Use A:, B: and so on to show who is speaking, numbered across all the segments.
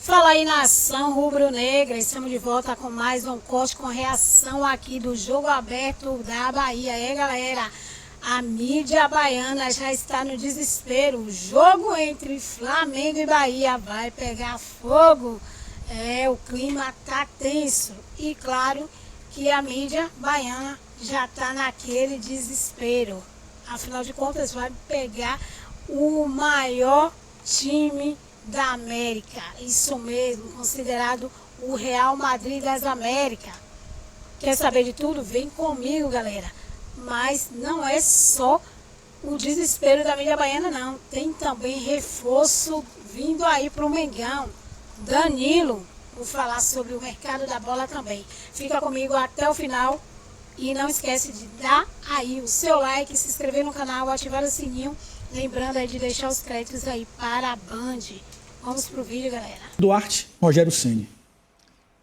A: Fala aí, nação rubro-negra, estamos de volta com mais um corte com reação aqui do jogo aberto da Bahia. Galera, a mídia baiana já está no desespero. O jogo entre Flamengo e Bahia vai pegar fogo. O clima tá tenso e claro que a mídia baiana já está naquele desespero. Afinal de contas, vai pegar o maior time da América, isso mesmo, considerado o Real Madrid das Américas. Quer saber de tudo? Vem comigo, galera. Mas não é só o desespero da mídia baiana, não. Tem também reforço vindo aí para o Mengão. Danilo, vou falar sobre o mercado da bola também. Fica comigo até o final e não esquece de dar aí o seu like, se inscrever no canal, ativar o sininho. Lembrando aí de deixar os créditos aí para a Band. Vamos pro vídeo, galera.
B: Duarte, Rogério Ceni.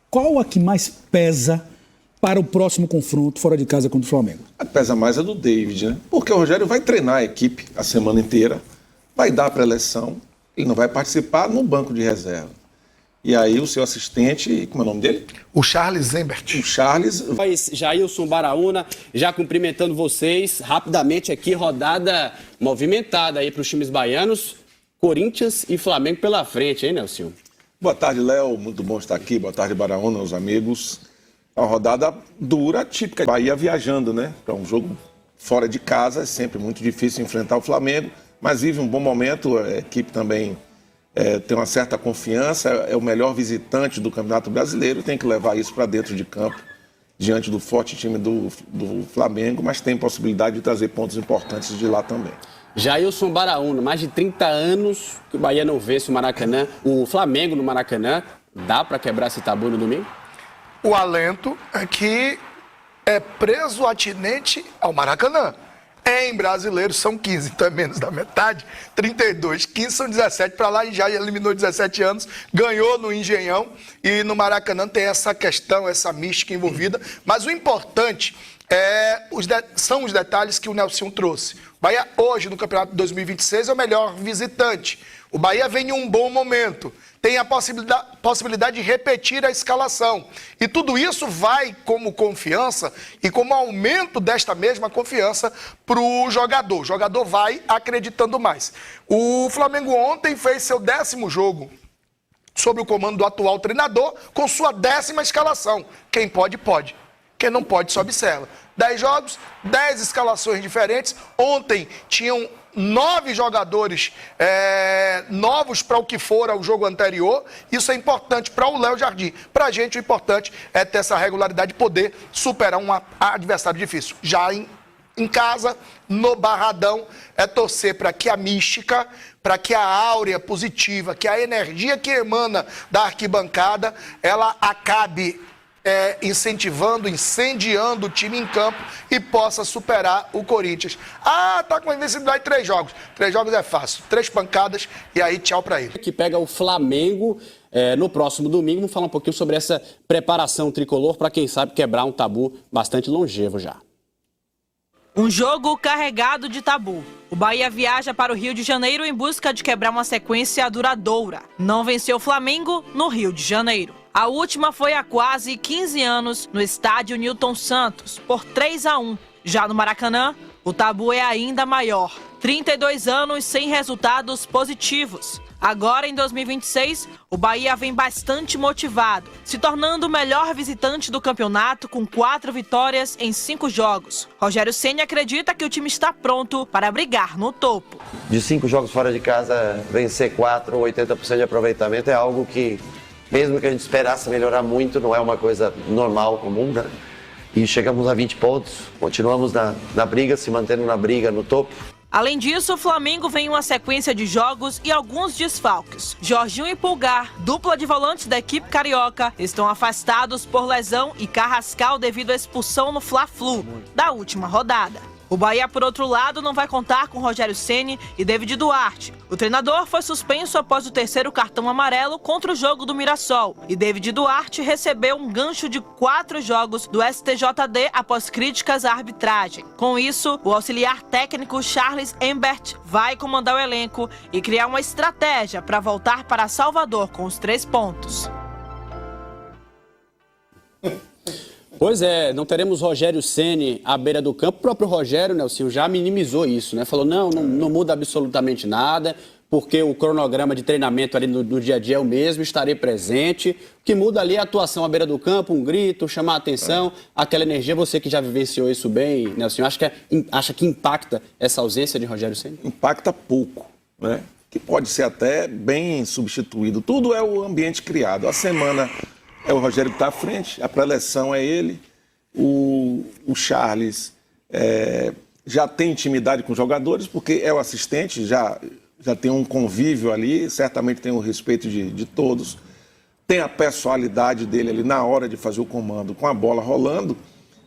B: Qual a que mais pesa para o próximo confronto fora de casa contra o Flamengo?
C: A que pesa mais é do David, né? Porque o Rogério vai treinar a equipe a semana inteira, vai dar a pré-eleção, ele não vai participar no banco de reserva. E aí o seu assistente, como é o nome dele?
D: O Charles Zembert.
C: O Charles.
E: Jailson Baraúna, já cumprimentando vocês rapidamente aqui, rodada movimentada aí para os times baianos, Corinthians e Flamengo pela frente, hein, Nelson?
C: Boa tarde, Léo, muito bom estar aqui, boa tarde, Baraúna, os amigos. É uma rodada dura, típica, Bahia viajando, né? Para um jogo fora de casa, é sempre muito difícil enfrentar o Flamengo, mas vive um bom momento, a equipe também tem uma certa confiança, é o melhor visitante do Campeonato Brasileiro, tem que levar isso para dentro de campo, diante do forte time do Flamengo, mas tem possibilidade de trazer pontos importantes de lá também.
E: Jailson Baraúna, mais de 30 anos que o Bahia não vence o Flamengo no Maracanã. Dá para quebrar esse tabu no domingo?
D: O alento é que é preso atinente ao Maracanã. Em brasileiro são 15, então é menos da metade, 32, 15 são 17 para lá e já eliminou 17 anos, ganhou no Engenhão e no Maracanã tem essa questão, essa mística envolvida, mas o importante são os detalhes que o Nelson trouxe. O Bahia hoje no Campeonato de 2026 é o melhor visitante, o Bahia vem em um bom momento, tem a possibilidade de repetir a escalação. E tudo isso vai como confiança e como aumento desta mesma confiança para o jogador. O jogador vai acreditando mais. O Flamengo ontem fez seu 10º jogo sob o comando do atual treinador com sua 10ª escalação. Quem pode, pode. Quem não pode, só observa. 10 jogos, 10 escalações diferentes. Ontem tinham 9 jogadores novos para o que fora o jogo anterior. Isso é importante para o Léo Jardim. Para a gente, o importante é ter essa regularidade de poder superar um adversário difícil. Já em casa, no Barradão, é torcer para que a mística, para que a áurea positiva, que a energia que emana da arquibancada, ela acabe incentivando, incendiando o time em campo e possa superar o Corinthians. Tá com a invencibilidade de 3 jogos. 3 jogos é fácil. 3 pancadas e aí tchau pra ele.
E: Que pega o Flamengo no próximo domingo. Vamos falar um pouquinho sobre essa preparação tricolor para quem sabe quebrar um tabu bastante longevo já.
F: Um jogo carregado de tabu. O Bahia viaja para o Rio de Janeiro em busca de quebrar uma sequência duradoura. Não venceu o Flamengo no Rio de Janeiro. A última foi há quase 15 anos no estádio Newton Santos, por 3-1. Já no Maracanã, o tabu é ainda maior. 32 anos sem resultados positivos. Agora, em 2026, o Bahia vem bastante motivado, se tornando o melhor visitante do campeonato com 4 vitórias em 5 jogos. Rogério Ceni acredita que o time está pronto para brigar no topo.
G: De 5 jogos fora de casa, vencer 4, 80% de aproveitamento é algo que, mesmo que a gente esperasse melhorar muito, não é uma coisa normal, comum, né? E chegamos a 20 pontos, continuamos na briga, se mantendo na briga no topo.
F: Além disso, o Flamengo vem em uma sequência de jogos e alguns desfalques. Jorginho e Pulgar, dupla de volantes da equipe carioca, estão afastados por lesão e Carrascal devido à expulsão no Fla-Flu da última rodada. O Bahia, por outro lado, não vai contar com Rogério Ceni e David Duarte. O treinador foi suspenso após o terceiro cartão amarelo contra o jogo do Mirassol. E David Duarte recebeu um gancho de 4 jogos do STJD após críticas à arbitragem. Com isso, o auxiliar técnico Charles Embert vai comandar o elenco e criar uma estratégia para voltar para Salvador com os 3 pontos.
E: Pois é, não teremos Rogério Ceni à beira do campo. O próprio Rogério, Nelson, já minimizou isso, né? Falou, não muda absolutamente nada, porque o cronograma de treinamento ali no dia a dia é o mesmo, estarei presente. O que muda ali é a atuação à beira do campo, um grito, chamar a atenção, aquela energia. Você que já vivenciou isso bem, Nelson, acha que impacta essa ausência de Rogério Ceni?
C: Impacta pouco, né? Que pode ser até bem substituído. Tudo é o ambiente criado. A semana é o Rogério que está à frente, a pré-eleção é ele, o Charles já tem intimidade com os jogadores, porque é o assistente, já tem um convívio ali, certamente tem o respeito de todos, tem a personalidade dele ali na hora de fazer o comando com a bola rolando,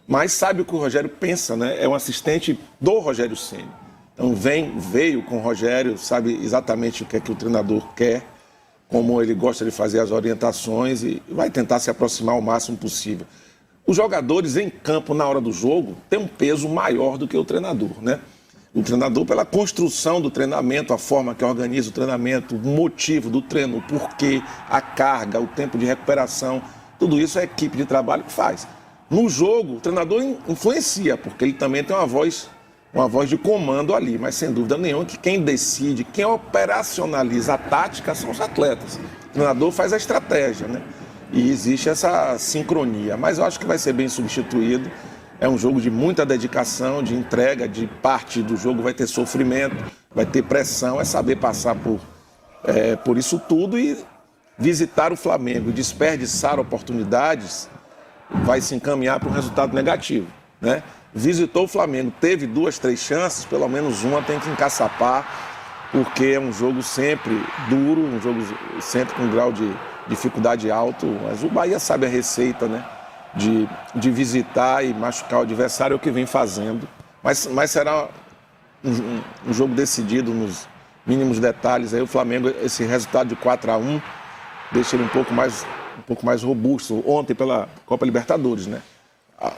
C: mas sabe o que o Rogério pensa, né? É um assistente do Rogério Ceni. Então veio com o Rogério, sabe exatamente o que é que o treinador quer, como ele gosta de fazer as orientações e vai tentar se aproximar o máximo possível. Os jogadores em campo, na hora do jogo, têm um peso maior do que o treinador, né? O treinador, pela construção do treinamento, a forma que organiza o treinamento, o motivo do treino, o porquê, a carga, o tempo de recuperação, tudo isso é a equipe de trabalho que faz. No jogo, o treinador influencia, porque ele também tem uma voz de comando ali, mas sem dúvida nenhuma que quem decide, quem operacionaliza a tática são os atletas. O treinador faz a estratégia, né? E existe essa sincronia, mas eu acho que vai ser bem substituído. É um jogo de muita dedicação, de entrega, de parte do jogo vai ter sofrimento, vai ter pressão, é saber passar por isso tudo e visitar o Flamengo, desperdiçar oportunidades, vai se encaminhar para um resultado negativo, né? Visitou o Flamengo, teve 2, 3 chances, pelo menos uma tem que encaçapar, porque é um jogo sempre duro, um jogo sempre com um grau de dificuldade alto, mas o Bahia sabe a receita, né? De visitar e machucar o adversário, é o que vem fazendo, mas será um jogo decidido nos mínimos detalhes. Aí o Flamengo, esse resultado de 4-1, deixa ele um pouco mais robusto, ontem pela Copa Libertadores, né?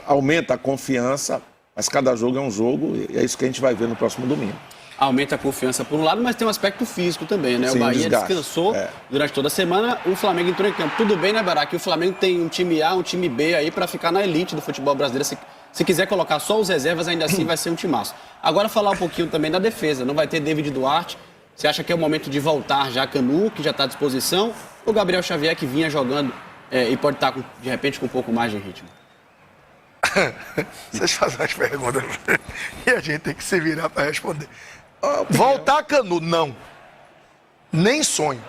C: Aumenta a confiança, mas cada jogo é um jogo e é isso que a gente vai ver no próximo domingo.
E: Aumenta a confiança por um lado, mas tem um aspecto físico também, né?
C: Sim,
E: o Bahia
C: desgaste.
E: descansou durante toda a semana, o Flamengo entrou em campo. Tudo bem, né, Bará? Que o Flamengo tem um time A, um time B aí para ficar na elite do futebol brasileiro. Se quiser colocar só os reservas, ainda assim vai ser um timaço. Agora falar um pouquinho também da defesa. Não vai ter David Duarte. Você acha que é o momento de voltar já Canu, que já está à disposição? Ou Gabriel Xavier, que vinha jogando e pode estar, de repente, com um pouco mais de ritmo?
D: Vocês fazem as perguntas e a gente tem que se virar para responder. Voltar Canu, não. Nem sonho.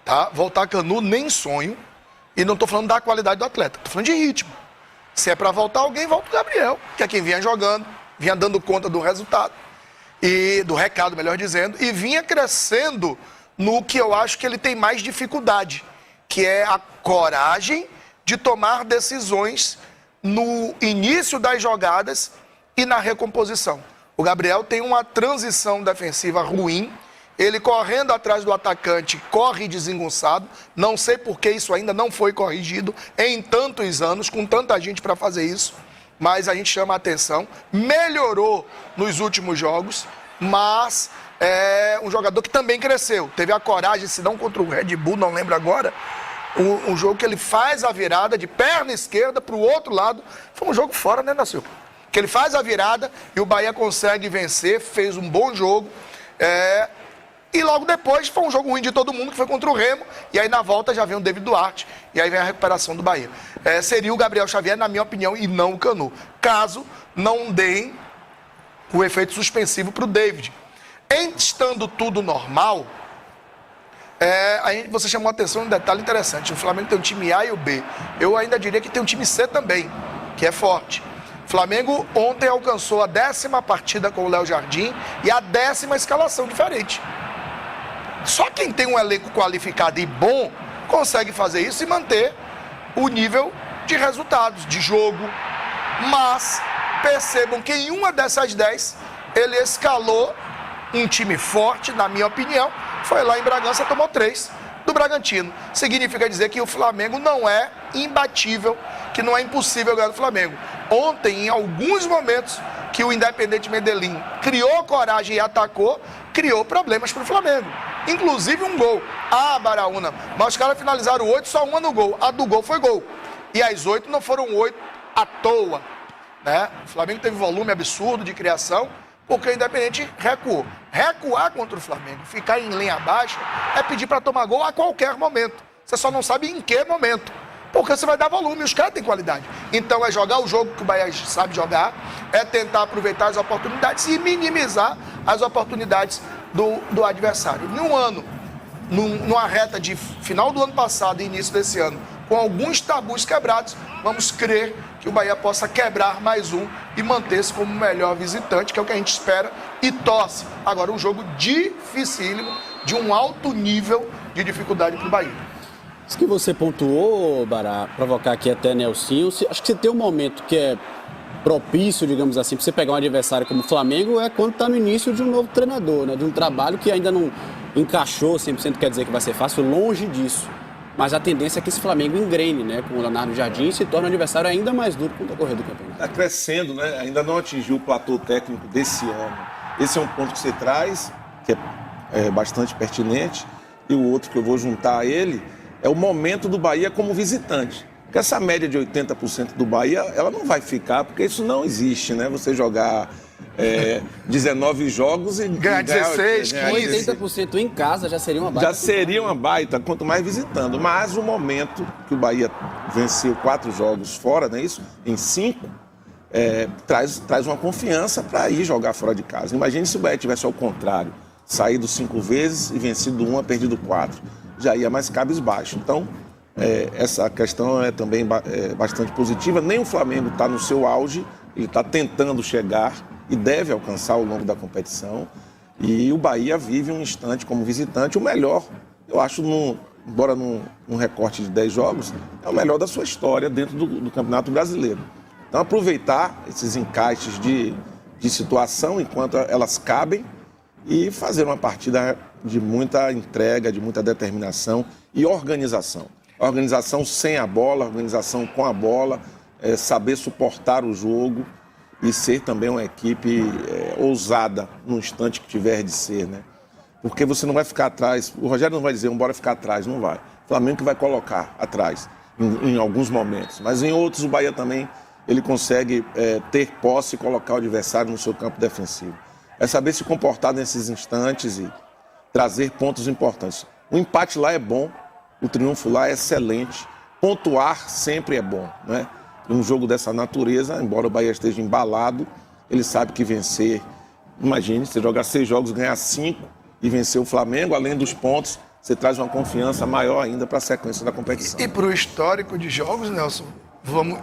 D: Tá? Voltar Canu, nem sonho. E não estou falando da qualidade do atleta, estou falando de ritmo. Se é para voltar alguém, volta o Gabriel, que é quem vinha jogando, vinha dando conta do resultado, e do recado, melhor dizendo, e vinha crescendo no que eu acho que ele tem mais dificuldade, que é a coragem de tomar decisões no início das jogadas e na recomposição. O Gabriel tem uma transição defensiva ruim, ele correndo atrás do atacante, corre desengonçado, não sei por que isso ainda não foi corrigido em tantos anos, com tanta gente para fazer isso, mas a gente chama a atenção, melhorou nos últimos jogos, mas é um jogador que também cresceu, teve a coragem, se não contra o Red Bull, não lembro agora, um jogo que ele faz a virada de perna esquerda para o outro lado. Foi um jogo fora, né, Nasceu? Que ele faz a virada e o Bahia consegue vencer, fez um bom jogo. E logo depois foi um jogo ruim de todo mundo, que foi contra o Remo. E aí na volta já vem o David Duarte e aí vem a recuperação do Bahia. Seria o Gabriel Xavier, na minha opinião, e não o Canu. Caso não deem o efeito suspensivo para o David. Estando tudo normal... você chamou a atenção um detalhe interessante. O Flamengo tem um time A e o B. Eu ainda diria que tem um time C também, que é forte. O Flamengo ontem alcançou a 10ª partida com o Léo Jardim e a 10ª escalação diferente. Só quem tem um elenco qualificado e bom consegue fazer isso e manter o nível de resultados, de jogo. Mas percebam que em uma dessas 10, ele escalou um time forte, na minha opinião, foi lá em Bragança, tomou 3 do Bragantino. Significa dizer que o Flamengo não é imbatível, que não é impossível ganhar do Flamengo. Ontem, em alguns momentos que o Independente Medellín criou coragem e atacou, criou problemas para o Flamengo. Inclusive um gol. Baraúna. Mas os caras finalizaram 8, só uma no gol. A do gol foi gol. E as 8 não foram 8 à toa, né? O Flamengo teve volume absurdo de criação, porque o Independente recuou. Recuar contra o Flamengo, ficar em linha baixa, é pedir para tomar gol a qualquer momento. Você só não sabe em que momento. Porque você vai dar volume, os caras têm qualidade. Então é jogar o jogo que o Bahia sabe jogar, é tentar aproveitar as oportunidades e minimizar as oportunidades do adversário. Em um ano, numa reta de final do ano passado e início desse ano, com alguns tabus quebrados, vamos crer que o Bahia possa quebrar mais um e manter-se como o melhor visitante, que é o que a gente espera e torce. Agora, um jogo dificílimo, de um alto nível de dificuldade para o Bahia.
E: Isso que você pontuou, Bará, provocar aqui até Nelsinho, acho que você tem um momento que é propício, digamos assim, para você pegar um adversário como o Flamengo, é quando está no início de um novo treinador, né? De um trabalho que ainda não encaixou 100%, quer dizer que vai ser fácil, longe disso. Mas a tendência é que esse Flamengo engrene, né, com o Leonardo Jardim e se torne um adversário ainda mais duro com o decorrer do campeonato.
C: Está crescendo, né? Ainda não atingiu o platô técnico desse ano. Esse é um ponto que você traz, que é bastante pertinente, e o outro que eu vou juntar a ele é o momento do Bahia como visitante. Porque essa média de 80% do Bahia, ela não vai ficar, porque isso não existe, né? Você jogar 19 jogos e
D: ganhar 16, 15.
E: 80% em casa já seria uma baita.
C: Já seria uma baita, quanto mais visitando. Mas o momento que o Bahia venceu 4 jogos fora, não é isso? Em 5, traz uma confiança para ir jogar fora de casa. Imagine se o Bahia tivesse ao contrário, saído 5 vezes e vencido 1, perdido 4. Já ia mais cabisbaixo. Então, essa questão é também bastante positiva. Nem o Flamengo está no seu auge, ele está tentando chegar e deve alcançar ao longo da competição. E o Bahia vive um instante como visitante, o melhor, eu acho, embora num recorte de 10 jogos, é o melhor da sua história dentro do Campeonato Brasileiro. Então, aproveitar esses encaixes de situação enquanto elas cabem e fazer uma partida de muita entrega, de muita determinação e organização. Organização sem a bola, organização com a bola, saber suportar o jogo e ser também uma equipe ousada no instante que tiver de ser, né? Porque você não vai ficar atrás, o Rogério não vai dizer, bora ficar atrás, não vai. O Flamengo que vai colocar atrás em alguns momentos, mas em outros o Bahia também, ele consegue ter posse e colocar o adversário no seu campo defensivo. É saber se comportar nesses instantes e trazer pontos importantes. O empate lá é bom, o triunfo lá é excelente, pontuar sempre é bom, né? Um jogo dessa natureza, embora o Bahia esteja embalado, ele sabe que vencer, imagine, você jogar 6 jogos, ganhar 5 e vencer o Flamengo, além dos pontos, você traz uma confiança maior ainda para a sequência da competição.
D: E para o histórico de jogos, Nelson,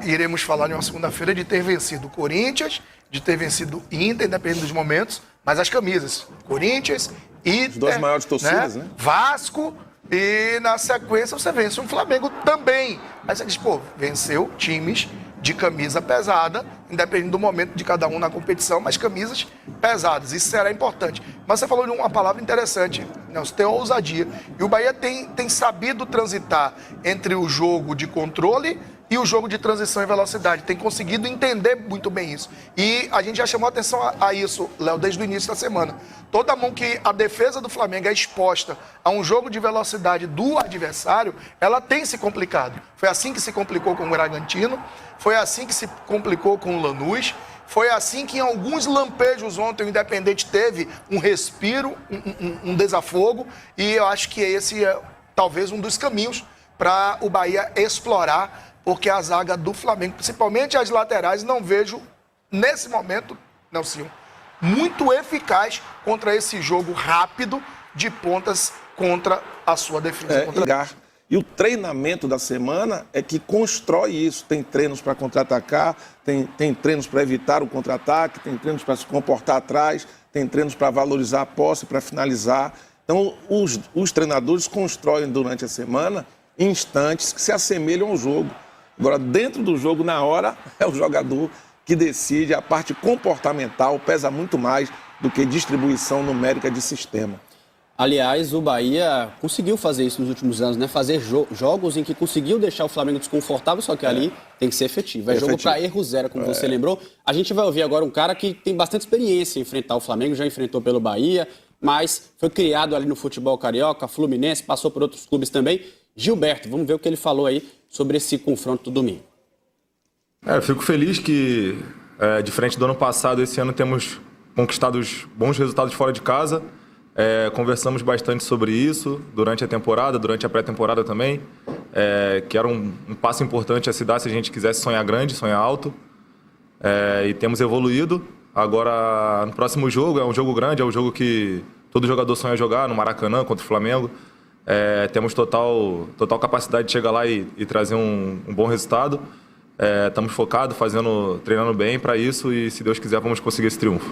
D: iremos falar em uma segunda-feira de ter vencido o Corinthians, de ter vencido o Inter, dependendo dos momentos, mas as camisas, Corinthians, Inter,
C: as 2 maiores torcidas, né?
D: Vasco, e na sequência você vence um Flamengo também. Aí você diz, venceu times de camisa pesada, independente do momento de cada um na competição, mas camisas pesadas, isso será importante. Mas você falou de uma palavra interessante, Nelson, tem ousadia. E o Bahia tem sabido transitar entre o jogo de controle e o jogo de transição e velocidade. Tem conseguido entender muito bem isso. E a gente já chamou atenção a isso, Léo, desde o início da semana. Toda mão que a defesa do Flamengo é exposta a um jogo de velocidade do adversário, ela tem se complicado. Foi assim que se complicou com o Bragantino, foi assim que se complicou com o Lanús, foi assim que em alguns lampejos ontem o Independente teve um respiro, um desafogo, e eu acho que esse é talvez um dos caminhos para o Bahia explorar, porque a zaga do Flamengo, principalmente as laterais, não vejo, nesse momento, Nelson, muito eficaz contra esse jogo rápido de pontas contra a sua defesa.
C: E o treinamento da semana é que constrói isso. Tem treinos para contra-atacar, tem treinos para evitar o contra-ataque, tem treinos para se comportar atrás, tem treinos para valorizar a posse, para finalizar. Então, os treinadores constroem durante a semana instantes que se assemelham ao jogo. Agora, dentro do jogo, na hora, é o jogador que decide, a parte comportamental pesa muito mais do que distribuição numérica de sistema.
E: Aliás, o Bahia conseguiu fazer isso nos últimos anos, né? Fazer jogos em que conseguiu deixar o Flamengo desconfortável, só que ali tem que ser efetivo. É jogo para erro zero, como você lembrou. A gente vai ouvir agora um cara que tem bastante experiência em enfrentar o Flamengo, já enfrentou pelo Bahia, mas foi criado ali no futebol carioca, Fluminense, passou por outros clubes também. Gilberto, vamos ver o que ele falou aí sobre esse confronto do domingo.
H: Eu fico feliz que, diferente do ano passado, esse ano temos conquistado bons resultados fora de casa. Conversamos bastante sobre isso durante a temporada, durante a pré-temporada também, que era um passo importante a se dar se a gente quisesse sonhar grande, sonhar alto, e temos evoluído. Agora, no próximo jogo, é um jogo grande, é um jogo que todo jogador sonha jogar, no Maracanã, contra o Flamengo. Temos total capacidade de chegar lá e trazer um bom resultado. Estamos focados, treinando bem para isso e, se Deus quiser, vamos conseguir esse triunfo.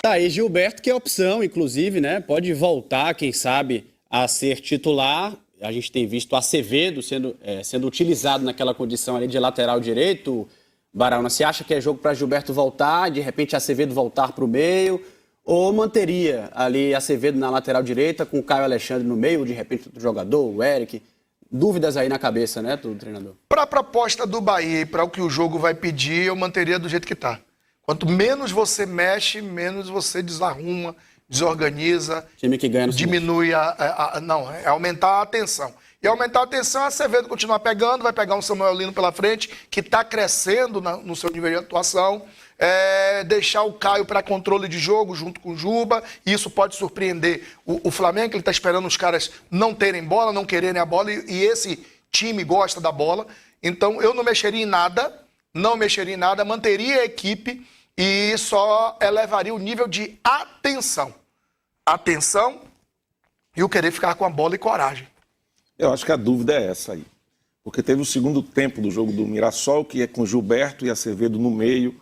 E: Tá aí Gilberto, que é opção, inclusive, né? Pode voltar, quem sabe, a ser titular. A gente tem visto Acevedo sendo utilizado naquela condição ali de lateral direito. Baraúna, você acha que é jogo para Gilberto voltar, de repente Acevedo voltar para o meio? Ou manteria ali Acevedo na lateral direita, com o Caio Alexandre no meio, de repente outro jogador, o Eric? Dúvidas aí na cabeça, né, do treinador?
D: Para a proposta do Bahia e para o que o jogo vai pedir, eu manteria do jeito que está. Quanto menos você mexe, menos você desarruma, desorganiza.
E: Time que ganha no
D: diminui é aumentar a atenção. E aumentar a atenção, a Acevedo continuar pegando, vai pegar um Samuel Lino pela frente, que está crescendo no seu nível de atuação. Deixar o Caio para controle de jogo junto com o Juba. E isso pode surpreender o Flamengo, que ele está esperando os caras não terem bola, não quererem a bola. E esse time gosta da bola. Então eu não mexeria em nada. Manteria a equipe e só elevaria o nível de atenção. Atenção e o querer ficar com a bola e coragem.
C: Eu acho que a dúvida é essa aí. Porque teve o segundo tempo do jogo do Mirassol, que é com Gilberto e Acevedo no meio,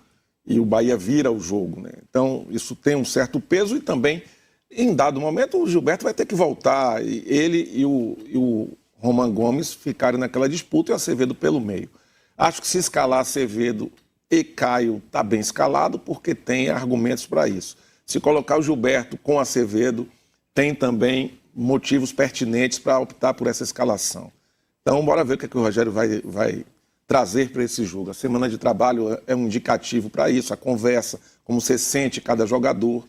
C: e o Bahia vira o jogo, né? Então, isso tem um certo peso e também, em dado momento, o Gilberto vai ter que voltar. E ele e o Roman Gomes ficarem naquela disputa e o Acevedo pelo meio. Acho que se escalar Acevedo e Caio está bem escalado, porque tem argumentos para isso. Se colocar o Gilberto com Acevedo, tem também motivos pertinentes para optar por essa escalação. Então, bora ver o que o Rogério vai trazer para esse jogo. A semana de trabalho é um indicativo para isso, a conversa, como você sente cada jogador,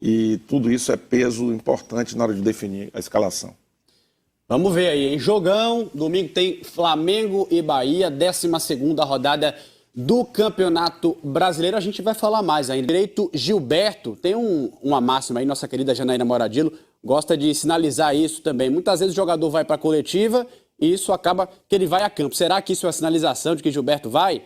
C: e tudo isso é peso importante na hora de definir a escalação.
E: Vamos ver aí, em jogão, domingo tem Flamengo e Bahia, 12ª rodada do Campeonato Brasileiro. A gente vai falar mais ainda. Direito Gilberto, tem uma máxima aí, nossa querida Janaína Moradillo gosta de sinalizar isso também. Muitas vezes o jogador vai para a coletiva e isso acaba que ele vai a campo. Será que isso é uma sinalização de que Gilberto vai?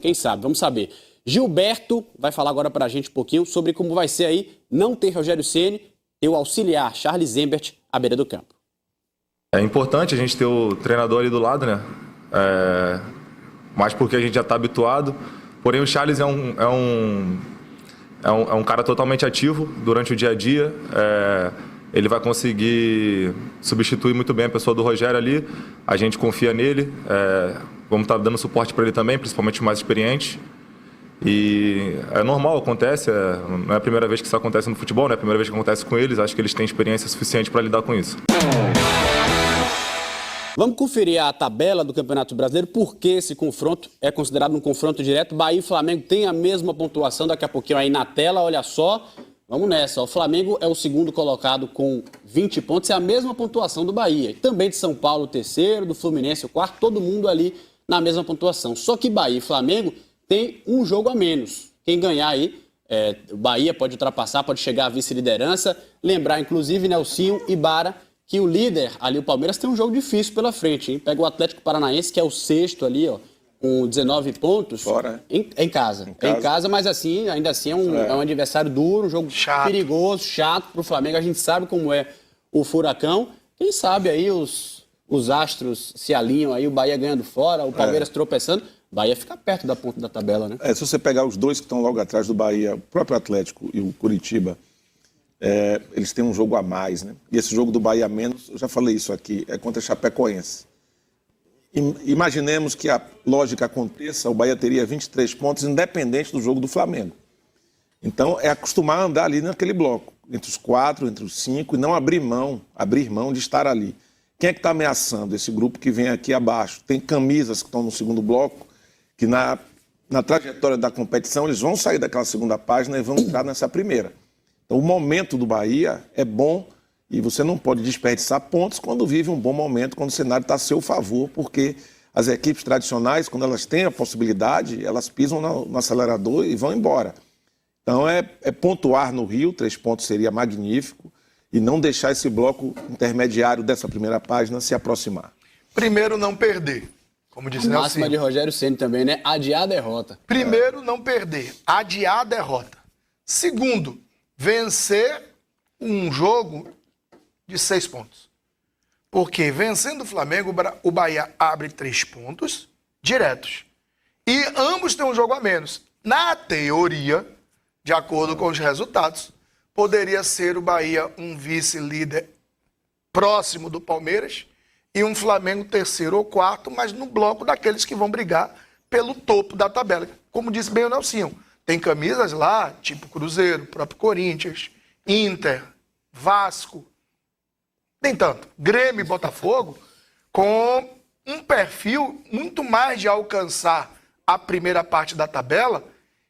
E: Quem sabe, vamos saber. Gilberto vai falar agora para a gente um pouquinho sobre como vai ser aí não ter Rogério Ceni e o auxiliar Charles Zembert à beira do campo.
H: É importante a gente ter o treinador ali do lado, né? Mas porque a gente já está habituado. Porém, o Charles é um cara totalmente ativo durante o dia a dia. Ele vai conseguir substituir muito bem a pessoa do Rogério ali. A gente confia nele. Vamos estar dando suporte para ele também, principalmente o mais experiente. E é normal, acontece. Não é a primeira vez que isso acontece no futebol, não é a primeira vez que acontece com eles. Acho que eles têm experiência suficiente para lidar com isso.
E: Vamos conferir a tabela do Campeonato Brasileiro, porque esse confronto é considerado um confronto direto. Bahia e Flamengo têm a mesma pontuação, daqui a pouquinho aí na tela, olha só. Vamos nessa, o Flamengo é o segundo colocado com 20 pontos, é a mesma pontuação do Bahia. Também de São Paulo, o terceiro, do Fluminense, o quarto, todo mundo ali na mesma pontuação. Só que Bahia e Flamengo têm um jogo a menos. Quem ganhar aí, o Bahia pode ultrapassar, pode chegar à vice-liderança. Lembrar, inclusive, Nelsinho e Bara, que o líder ali, o Palmeiras, tem um jogo difícil pela frente, hein? Pega o Atlético Paranaense, que é o sexto ali, ó, com 19 pontos.
C: Fora,
E: em casa. É em casa, mas assim, ainda assim é um adversário duro, um jogo perigoso, chato pro Flamengo. A gente sabe como é o Furacão. Quem sabe aí os astros se alinham aí, o Bahia ganhando fora, o Palmeiras tropeçando. O Bahia fica perto da ponta da tabela, né?
C: Se você pegar os dois que estão logo atrás do Bahia, o próprio Atlético e o Curitiba, eles têm um jogo a mais, né? E esse jogo do Bahia a menos, eu já falei isso aqui, é contra a Chapecoense. Imaginemos que a lógica aconteça, o Bahia teria 23 pontos, independente do jogo do Flamengo. Então, é acostumar a andar ali naquele bloco, entre os 4, entre os 5, e não abrir mão de estar ali. Quem é que está ameaçando esse grupo que vem aqui abaixo? Tem camisas que estão no segundo bloco, que na trajetória da competição eles vão sair daquela segunda página e vão entrar nessa primeira. Então, o momento do Bahia é bom e você não pode desperdiçar pontos quando vive um bom momento, quando o cenário está a seu favor, porque as equipes tradicionais, quando elas têm a possibilidade, elas pisam no acelerador e vão embora. Então, é pontuar no Rio, 3 pontos seria magnífico, e não deixar esse bloco intermediário dessa primeira página se aproximar.
D: Primeiro, não perder. Como disse Nelson.
E: Máxima de Rogério Ceni também, né? Adiar a derrota.
D: Primeiro, não perder. Adiar a derrota. Segundo, vencer um jogo de 6 pontos. Porque vencendo o Flamengo, o Bahia abre 3 pontos diretos. E ambos têm um jogo a menos. Na teoria, de acordo com os resultados, poderia ser o Bahia um vice-líder próximo do Palmeiras e um Flamengo terceiro ou quarto, mas no bloco daqueles que vão brigar pelo topo da tabela. Como disse bem o Nelsinho, tem camisas lá, tipo Cruzeiro, próprio Corinthians, Inter, Vasco, nem tanto, Grêmio e Botafogo, com um perfil muito mais de alcançar a primeira parte da tabela.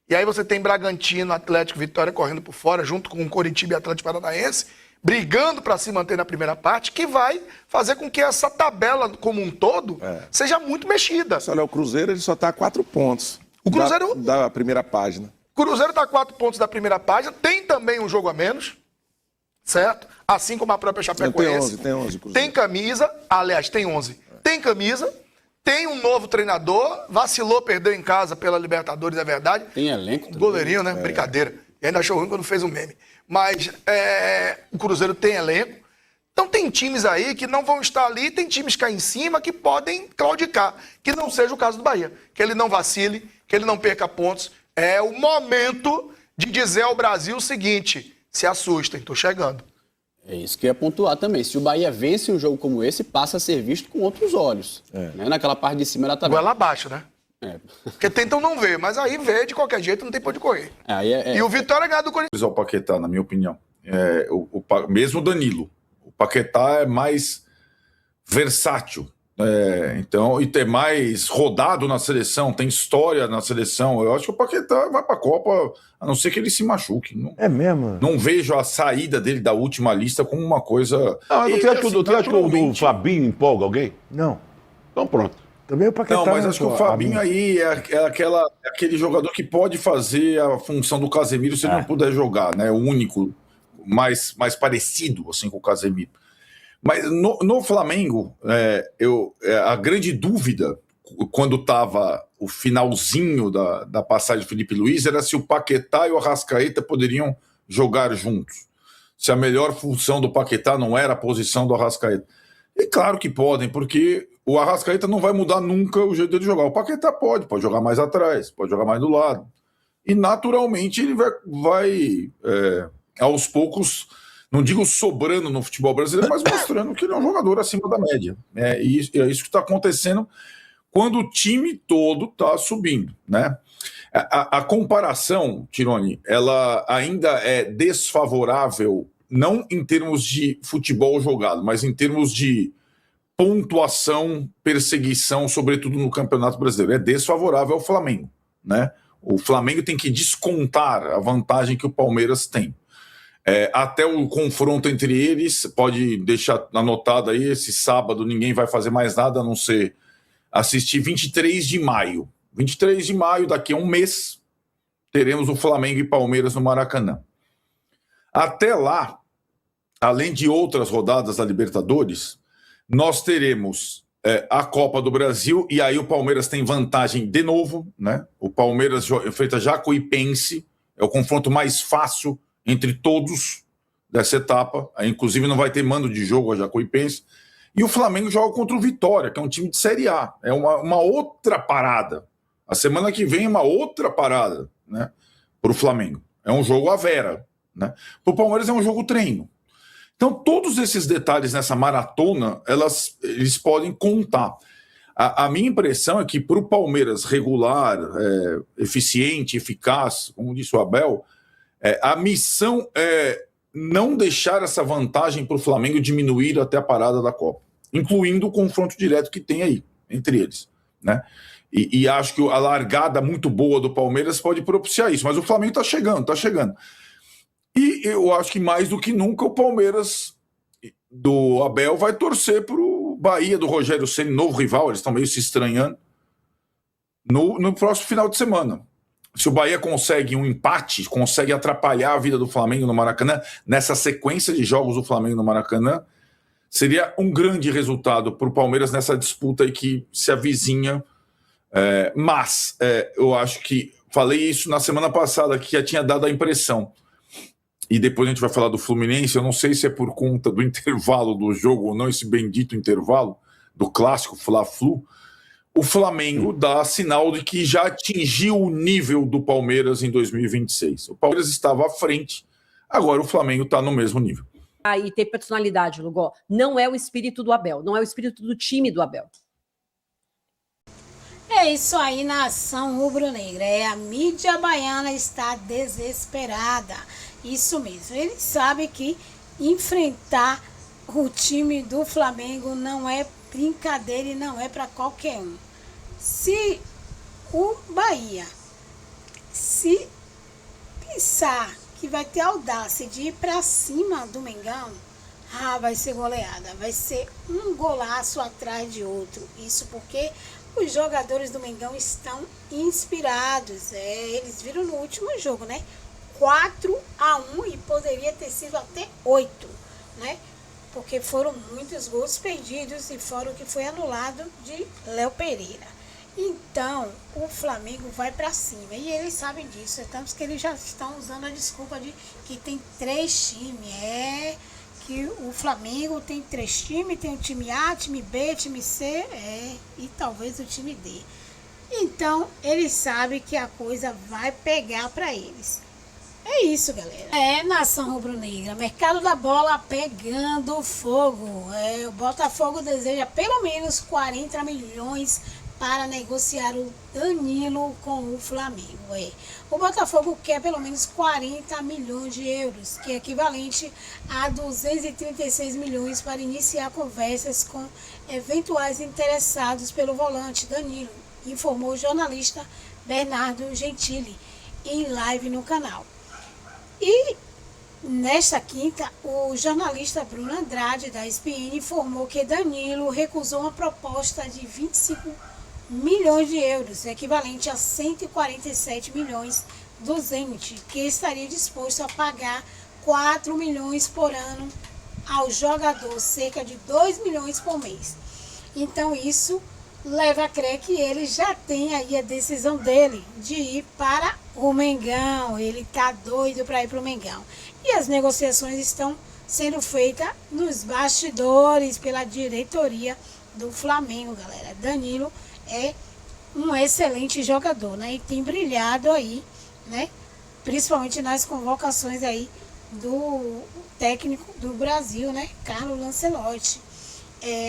D: E aí você tem Bragantino, Atlético, Vitória correndo por fora, junto com o Coritiba e Atlético Paranaense, brigando para se manter na primeira parte, que vai fazer com que essa tabela como um todo seja muito mexida.
C: Se olha, o Cruzeiro ele só está a 4 pontos
D: o Cruzeiro,
C: da primeira página.
D: O Cruzeiro está a 4 pontos da primeira página, tem também um jogo a menos, certo? Assim como a própria Chapecoense.
C: Tem 11 Cruzeiro.
D: Tem camisa, aliás, tem 11. Tem camisa. Tem um novo treinador, vacilou, perdeu em casa pela Libertadores, é verdade.
E: Tem elenco também.
D: Goleirinho, né? Brincadeira. E ainda achou ruim quando fez um meme. Mas o Cruzeiro tem elenco. Então tem times aí que não vão estar ali, tem times cá em cima que podem claudicar. Que não seja o caso do Bahia. Que ele não vacile, que ele não perca pontos. É o momento de dizer ao Brasil o seguinte: se assustem, tô chegando.
E: É isso que eu ia pontuar também. Se o Bahia vence um jogo como esse, passa a ser visto com outros olhos. Né? Naquela parte de cima da tabela.
D: Goela abaixo, né? Porque tentam não ver, mas aí vê de qualquer jeito, não tem pra onde correr. E o Vitória ganha do Corinthians.
I: O Paquetá, na minha opinião. Mesmo o Danilo. O Paquetá é mais versátil. Então, e ter mais rodado na seleção, tem história na seleção. Eu acho que o Paquetá vai pra Copa, a não ser que ele se machuque. Não,
J: é mesmo?
I: Não vejo a saída dele da última lista como uma coisa...
J: Não, você acha que o Fabinho empolga alguém? Não. Então pronto. Também o Paquetá.
I: Não, mas acho que o Fabinho aí é aquele jogador que pode fazer a função do Casemiro se ele não puder jogar, né? O único mais parecido assim, com o Casemiro. Mas no Flamengo, a grande dúvida, quando estava o finalzinho da passagem do Felipe Luiz, era se o Paquetá e o Arrascaeta poderiam jogar juntos. Se a melhor função do Paquetá não era a posição do Arrascaeta. E claro que podem, porque o Arrascaeta não vai mudar nunca o jeito de jogar. O Paquetá pode jogar mais atrás, pode jogar mais do lado. E naturalmente ele vai aos poucos... Não digo sobrando no futebol brasileiro, mas mostrando que ele é um jogador acima da média. E é isso que está acontecendo quando o time todo está subindo, né? A comparação, Tironi, ela ainda é desfavorável, não em termos de futebol jogado, mas em termos de pontuação, perseguição, sobretudo no Campeonato Brasileiro. É desfavorável ao Flamengo, né? O Flamengo tem que descontar a vantagem que o Palmeiras tem. Até o confronto entre eles, pode deixar anotado aí, esse sábado ninguém vai fazer mais nada a não ser assistir 23 de maio. 23 de maio, daqui a um mês, teremos o Flamengo e Palmeiras no Maracanã. Até lá, além de outras rodadas da Libertadores, nós teremos a Copa do Brasil, e aí o Palmeiras tem vantagem de novo, né? O Palmeiras enfrenta Jacuipense, é o confronto mais fácil entre todos dessa etapa, inclusive não vai ter mando de jogo a Jacuipense, e o Flamengo joga contra o Vitória, que é um time de Série A, é uma outra parada. A semana que vem é uma outra parada, né, para o Flamengo. É um jogo à vera, né? Para o Palmeiras é um jogo treino. Então todos esses detalhes nessa maratona, eles podem contar. A minha impressão é que para o Palmeiras regular, eficiente, eficaz, como disse o Abel, a missão é não deixar essa vantagem para o Flamengo diminuir até a parada da Copa, incluindo o confronto direto que tem aí, entre eles, né? E acho que a largada muito boa do Palmeiras pode propiciar isso, mas o Flamengo está chegando, está chegando. E eu acho que mais do que nunca o Palmeiras do Abel vai torcer para o Bahia do Rogério Ceni, novo rival, eles estão meio se estranhando, no próximo final de semana. Se o Bahia consegue um empate, consegue atrapalhar a vida do Flamengo no Maracanã, nessa sequência de jogos do Flamengo no Maracanã, seria um grande resultado para o Palmeiras nessa disputa aí que se avizinha. Mas eu acho que falei isso na semana passada, que já tinha dado a impressão, e depois a gente vai falar do Fluminense. Eu não sei se é por conta do intervalo do jogo ou não, esse bendito intervalo do clássico Fla-Flu, o Flamengo dá sinal de que já atingiu o nível do Palmeiras em 2026. O Palmeiras estava à frente, agora o Flamengo está no mesmo nível.
K: E ter personalidade, Lugó, não é o espírito do Abel, não é o espírito do time do Abel.
A: É isso aí, nação rubro-negra. A mídia baiana está desesperada. Isso mesmo. Ele sabe que enfrentar o time do Flamengo não é brincadeira e não é para qualquer um. Se o Bahia se pensar que vai ter audácia de ir para cima do Mengão, vai ser goleada. Vai ser um golaço atrás de outro. Isso porque os jogadores do Mengão estão inspirados. Eles viram no último jogo, né? 4-1 e poderia ter sido até 8, né? Porque foram muitos gols perdidos e fora o que foi anulado de Léo Pereira. Então, o Flamengo vai para cima e eles sabem disso. Tanto que eles já estão usando a desculpa de que tem 3 times. Que o Flamengo tem 3 times, tem o time A, time B, time C, e talvez o time D. Então, eles sabem que a coisa vai pegar para eles. É isso, galera. Nação rubro-negra, mercado da bola pegando fogo. O Botafogo deseja pelo menos 40 milhões para negociar o Danilo com o Flamengo. O Botafogo quer pelo menos 40 milhões de euros, que é equivalente a 236 milhões para iniciar conversas com eventuais interessados pelo volante Danilo, informou o jornalista Bernardo Gentili em live no canal. E nesta quinta, o jornalista Bruno Andrade da ESPN informou que Danilo recusou uma proposta de 25 milhões de euros, equivalente a 147 milhões do Zenit, que estaria disposto a pagar 4 milhões por ano ao jogador, cerca de 2 milhões por mês. Então isso leva a crer que ele já tem aí a decisão dele de ir para o Mengão. Ele tá doido para ir para o Mengão. E as negociações estão sendo feitas nos bastidores pela diretoria do Flamengo, galera. Danilo é um excelente jogador, né? E tem brilhado aí, né? Principalmente nas convocações aí do técnico do Brasil, né? Carlo Ancelotti.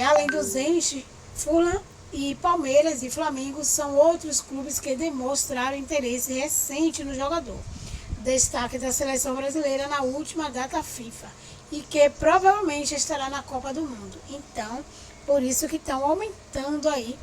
A: Além do Zenit, Fulham e Palmeiras e Flamengo são outros clubes que demonstraram interesse recente no jogador. Destaque da seleção brasileira na última data FIFA e que provavelmente estará na Copa do Mundo. Então, por isso que estão aumentando aí,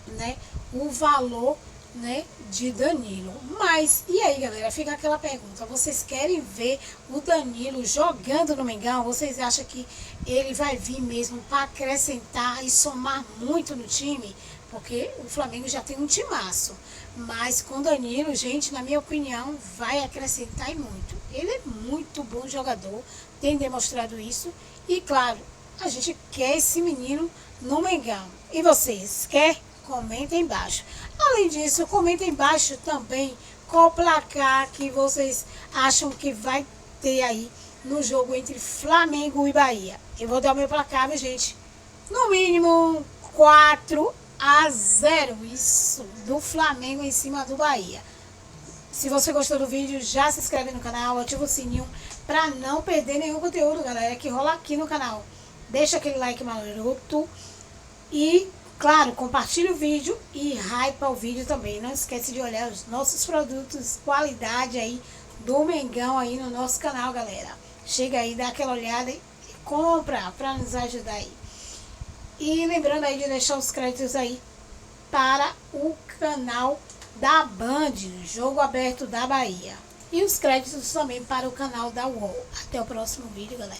A: né, o valor, né, de Danilo. Mas, e aí, galera, fica aquela pergunta: vocês querem ver o Danilo jogando no Mengão? Vocês acham que ele vai vir mesmo para acrescentar e somar muito no time? Porque o Flamengo já tem um timaço, mas com Danilo, gente, na minha opinião, vai acrescentar e muito. Ele é muito bom jogador, tem demonstrado isso, e claro, a gente quer esse menino no Mengão. E vocês, quer? Comentem embaixo. Além disso, comentem embaixo também qual o placar que vocês acham que vai ter aí no jogo entre Flamengo e Bahia. Eu vou dar o meu placar, minha gente. No mínimo 4-0. Isso, do Flamengo em cima do Bahia. Se você gostou do vídeo, já se inscreve no canal, ativa o sininho para não perder nenhum conteúdo, galera, que rola aqui no canal. Deixa aquele like maroto e Claro, compartilhe o vídeo e hype o vídeo também. Não esquece de olhar os nossos produtos, qualidade aí do Mengão aí no nosso canal, galera. Chega aí, dá aquela olhada e compra para nos ajudar aí. E lembrando aí de deixar os créditos aí para o canal da Band, Jogo Aberto da Bahia. E os créditos também para o canal da UOL. Até o próximo vídeo, galera.